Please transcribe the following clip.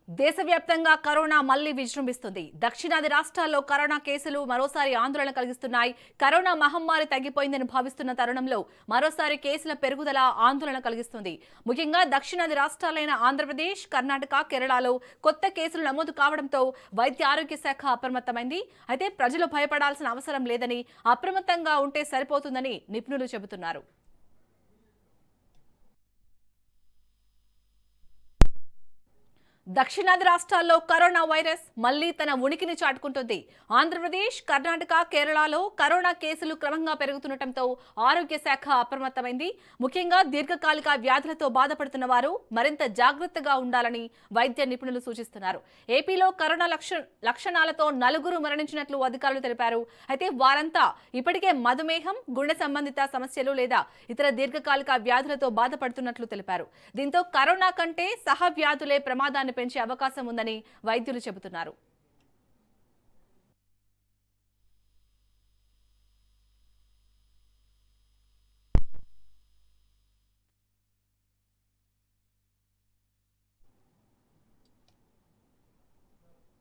దేశవ్యాప్తంగా కరోనా మళ్లీ విజృంభిస్తుంది. దక్షిణాది రాష్ట్రాల్లో కరోనా కేసులు మరోసారి ఆందోళన కలిగిస్తున్నాయి. కరోనా మహమ్మారి తగ్గిపోయిందని భావిస్తున్న తరుణంలో మరోసారి కేసుల పెరుగుదల ఆందోళన కలిగిస్తుంది. ముఖ్యంగా దక్షిణాది రాష్ట్రాలైన ఆంధ్రప్రదేశ్, కర్ణాటక, కేరళలో కొత్త కేసులు నమోదు కావడంతో వైద్య ఆరోగ్య శాఖ అప్రమత్తమైంది. అయితే ప్రజలు భయపడాల్సిన అవసరం లేదని, అప్రమత్తంగా ఉంటే సరిపోతుందని నిపుణులు చెబుతున్నారు. దక్షిణాది రాష్ట్రాల్లో కరోనా వైరస్ మళ్లీ తన ఉనికిని చాటుకుంటుంది. ఆంధ్రప్రదేశ్, కర్ణాటక, కేరళలో కరోనా కేసులు క్రమంగా పెరుగుతుండటంతో ఆరోగ్య శాఖ అప్రమత్తమైంది. ముఖ్యంగా దీర్ఘకాలిక వ్యాధులతో బాధపడుతున్న వారు మరింత జాగ్రత్తగా ఉండాలని వైద్య నిపుణులు సూచిస్తున్నారు. ఏపీలో కరోనా లక్షణాలతో 4 మరణించినట్లు అధికారులు తెలిపారు. అయితే వారంతా ఇప్పటికే మధుమేహం, గుండె సంబంధిత సమస్యలు లేదా ఇతర దీర్ఘకాలిక వ్యాధులతో బాధపడుతున్నట్లు తెలిపారు. దీంతో కరోనా కంటే సహవ్యాధులే ప్రమాదాన్ని పెంచే అవకాశం ఉందని వైద్యులు చెబుతున్నారు.